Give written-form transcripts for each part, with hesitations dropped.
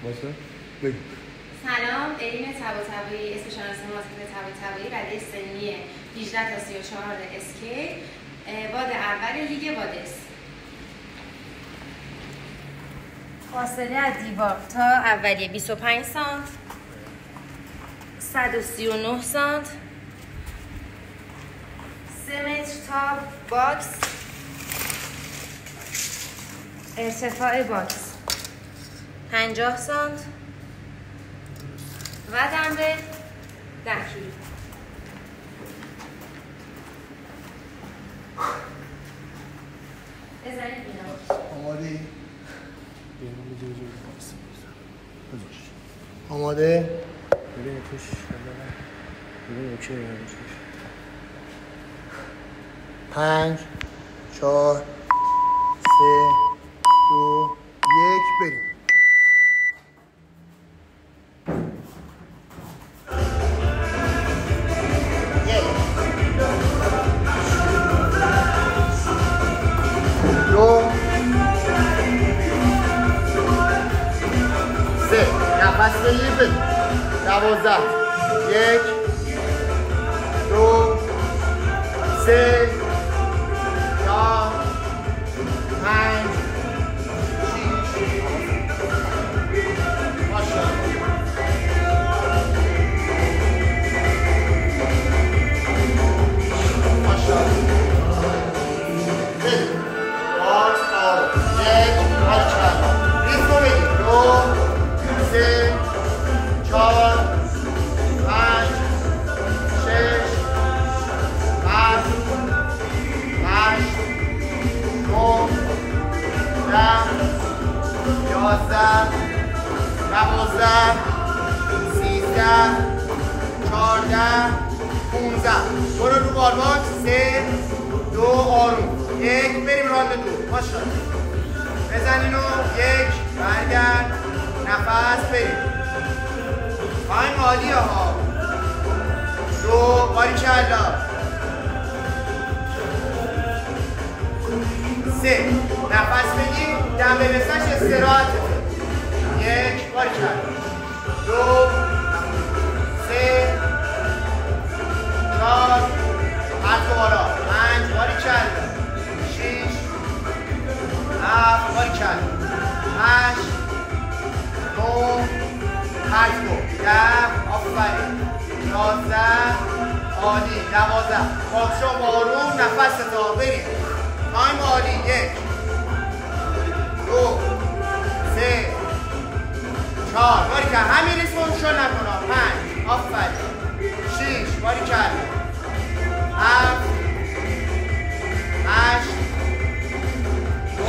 باشه بگو. سلام، ارین طباطبایی، اسم شناسی ماسکت طباطبایی، رده سنی 18 تا 34 اسکی، واد اول لیگ وادس. فاصله از دیوار تا اولیه 25 سانت، 139 سانت، 3 متر تا باکس، ارتفاع باکس 50 سانت و دنبل 10 کیلو. بزنید بینا. آماده؟ آماده؟ ببینید توش ببینید اوکی میاد توش. 5 4 3 2 1 بریم. نفس بگیر بریم. 12 1 2 3 4 5 6 ماشاءالله. ماشاءالله. بریم. باز آروم. 1 ماشاءالله. ریتمو بگیر. 2 3 4 5 6 7 8 9 10 11 12 13 14 15. برو رو بالباک. 3 2 آروم. 1 بریم راند دو. ماشاءالله. بزن اینو. 1 برگرد. نفس بریم. تایم عالیه ها. 2 باریکلا. 3 نفس بگیر. دم برسش استراحته. 1 باریکلا. 2 3 4 حرف بالا. 5 باریکلا. 6 7 باریکلا. 8 9 حرف کن. 10 آفرین. 11 عالی. 12 باکشو آروم. نفس تا بریم. تایم عالی. 1 2 3 4 باریکلا. همین ریتم شو نکنم. 5 آفرین. 6 باریکلا. 7 8 9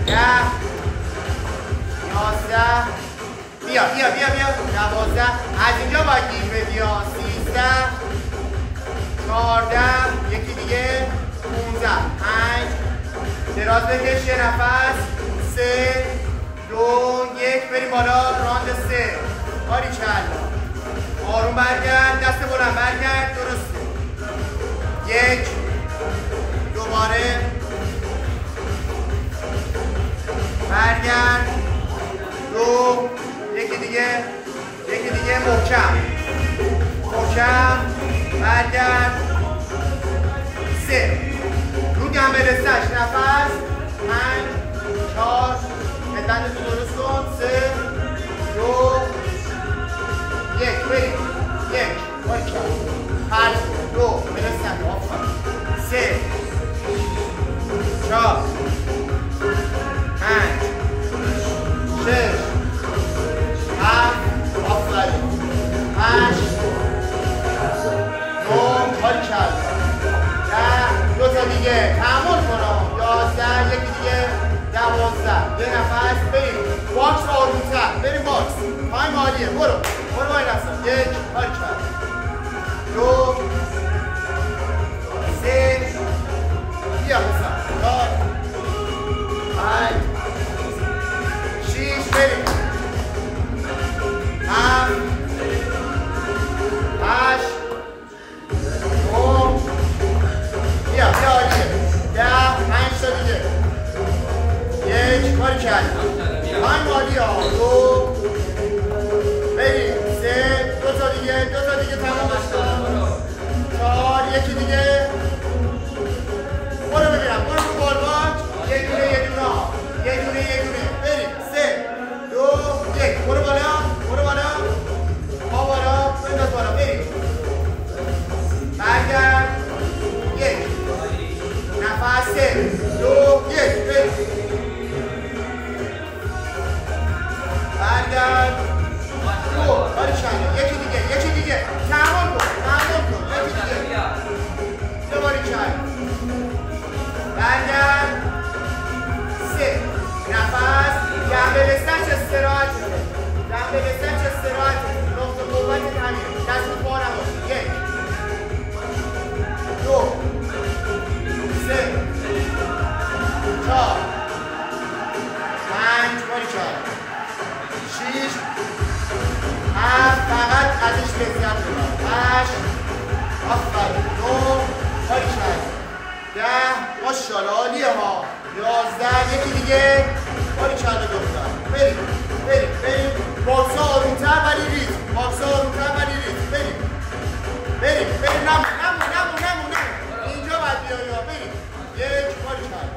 10 11 بیا 12 از اینجا باید گیر بدی. 13 14 یکی دیگه 15 5 دراز بکش. یه نفس. 3 2 1 بریم بالا. راند 3 باریکلا. آروم برگرد. دست بلند برگرد. درسته. 1 دوباره برگرد. 2 یکی دیگه محکم برگرد. 3 رو گم برسش. نفس. 5 4 هدبند تو درست کن. 3 2 1 بریم. 1 باریکلا. هر 2 برسن. 3 4 5 6 7 آفرین. 8 9 باریکلا. 10 دو تا دیگه. تحمل کنم. 11 یکی دیگه. 12 یه نفس. بریم باکس آرومتر. بریم باکس. تایم عالیه. برو با این دستم. 1 باریکلا. 2 3 بیا بسن. 4 5 6 بریم. 7 8 9 بیا عالیه. 10 5 تا دیگه. 1 باریکلا. تایم عالی ها. 2 بریم. 3 دو تا دیگه تمامش کن. 4 یکی دیگه. برو ببینم. برو رو بالباک. یه دونه بریم. 3 2 1 برو بالا. پا بالا. بنداز بالا. بریم. برگرد. 1 نفس. 3 2 1 بریم. برگرد. 2 باری چند. یکی دیگه. تمام کن. یکی دیگه. یه باری چند. برگرد. 3 نفس. دمبل استرچ استراحت. نقطه قوت همین. دست پا نباشه. 1 2 3 4 5 باری چند. 6 7 فقط ازش لذت ببر. 8 آفرین. 9 باری چند. 10 ماشاءالله عالیه ها. 11 یکی دیگه. باری چند دختر. بریم. باکسا آرومتر ولی ریز. بریم. نمون. اینجا باید بیایی ها. بریم. 1 باری چند.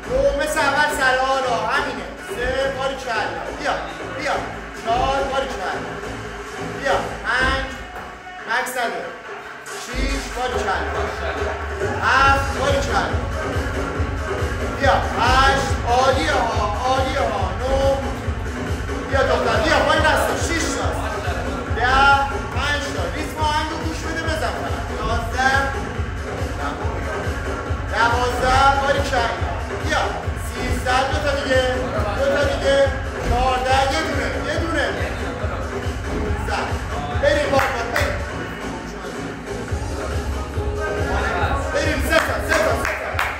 2 مثل اول سرحالا همینه. 3 باری چند. بیا. 4 باری چند. بیا. 5 مکس نده. 6 باری چند. 7 باری چند. بیا. 8 عالیه ها. 9 بیا دختر. بیا بایی نسته. 6 تا 10 5 تا. ریتم آهنگو گوش بده بزن کنم. 11 باری چند. بیا. 13 دو تا دیگه. 14 یه دونه. 15 بریم بریم. سه تا.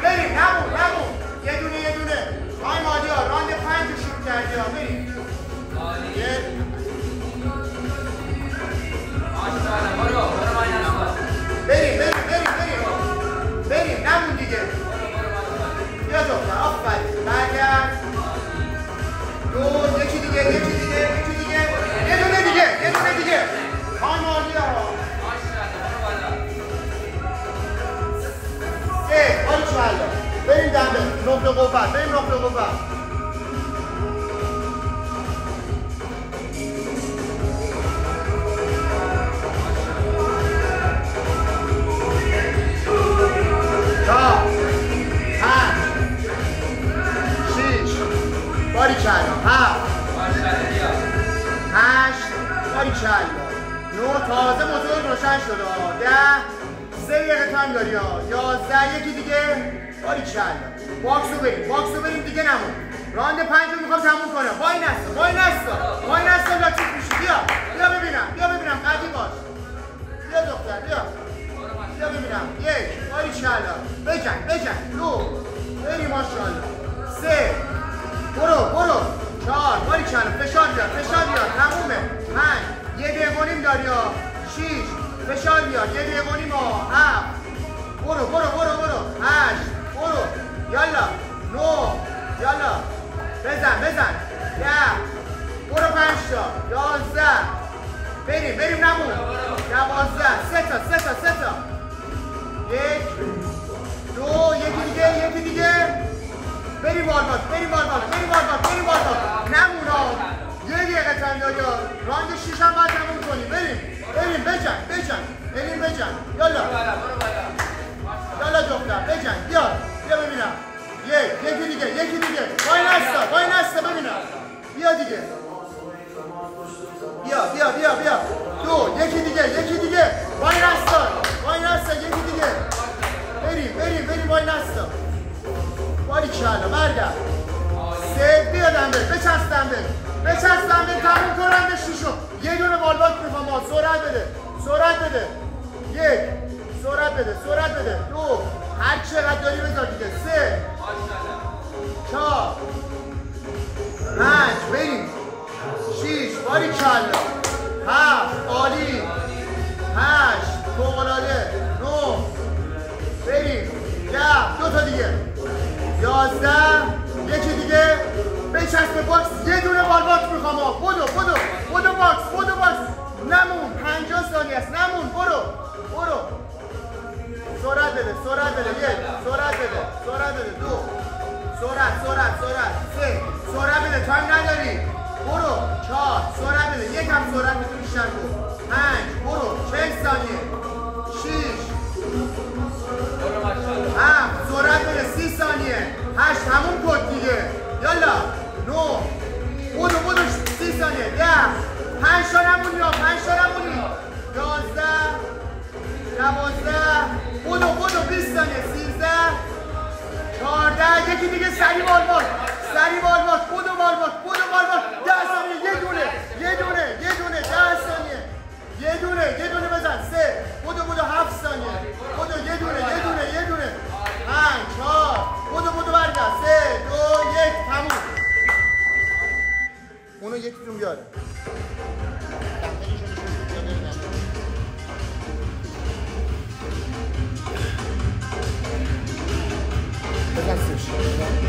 بریم. نمون. یه دونه. تایم عالی ها. راند 5 رو شروع کردی ها. بریم. بریم. نمون دیگه. بیا دختر. آفرین. برگرد. 2 یکی دیگه. یه دونه دیگه. تایم عالی ها. 3 باری چند. بریم دنبل. نقطه قوت. باری چند. 7 8 باری چند. 9 تازه موتور روشن شده. 10 3 دقیقه تایم داری ها. 11 یکی دیگه. باری چند. باکسو بریم دیگه. نمون. راند 5 رو میخوام تموم کنم. وای نستا لاچیک میشی. بیا ببینم. قدی باش. بیا دختر. بیا ببینم. 1 باری چند. بجن. 2 بریم ماشاءالله. 3 برو. 4 باری چند. فشار بیار. تمومه. 5 1 دقیقه و نیم داری ها. 6 فشار بیار. 1 دقیقه و نیم ها. 7 برو. 8 برو. یالا. 9 یالا. بزن. 10 برو. 5 تا. 11 بریم. نمون. 12 3 تا. 1 2 یکی دیگه. بریم بالباک. نمون ها. 1 دقیقه تایم داری ها. راند 6 هم باید تموم کنیم. بریم. بجن. یالا دختر. بجن. بیا ببینم. یکی دیگه. وای نستا ببینم. بیا دیگه. بیا. 2 یکی دیگه. وای نستا یکی دیگه. بریم. وای نستا. باری چند. برگرد. 3 بیا دنبل. بچسب دنبل. تموم کنم به 6. یه دونه بالباک میخوام ها. سرعت بده. 1 سرعت بده. 2 هر چقدر داری بذار دیگه. 3 4 5 بریم. 6 باری چند. 7 عالی. 8 فوق‌العاده. 9 بریم. 10 دو تا دیگه. 11 یکی دیگه. بچسب سرعت بده. یک سرعت بده. سرعت بده. دو سرعت. سه سرعت بده. تایم نداری. برو. چهار سرعت بده. یکم سرعت بده بیشتر کن. 5 برو. 40 ثانیه. 6 7 سرعت بده. 30 ثانیه. 8 همون کد دیگه. یالا. 9 بدو 30 ثانیه. 10 5 تا نمونی ها. 5 تا نمونی. 11 12 بدو 20 ثانیه. 13 14 یکی دیگه سریع والباک. بدو والباک. 10 ثانیه. یه دونه 10 ثانیه. یه دونه بزن. 3 بدو 7 ثانیه. بدو یه دونه 5 4 بدو برگرد. 3 2 1 تموم. اونو یکیتون بیاره. بزن 3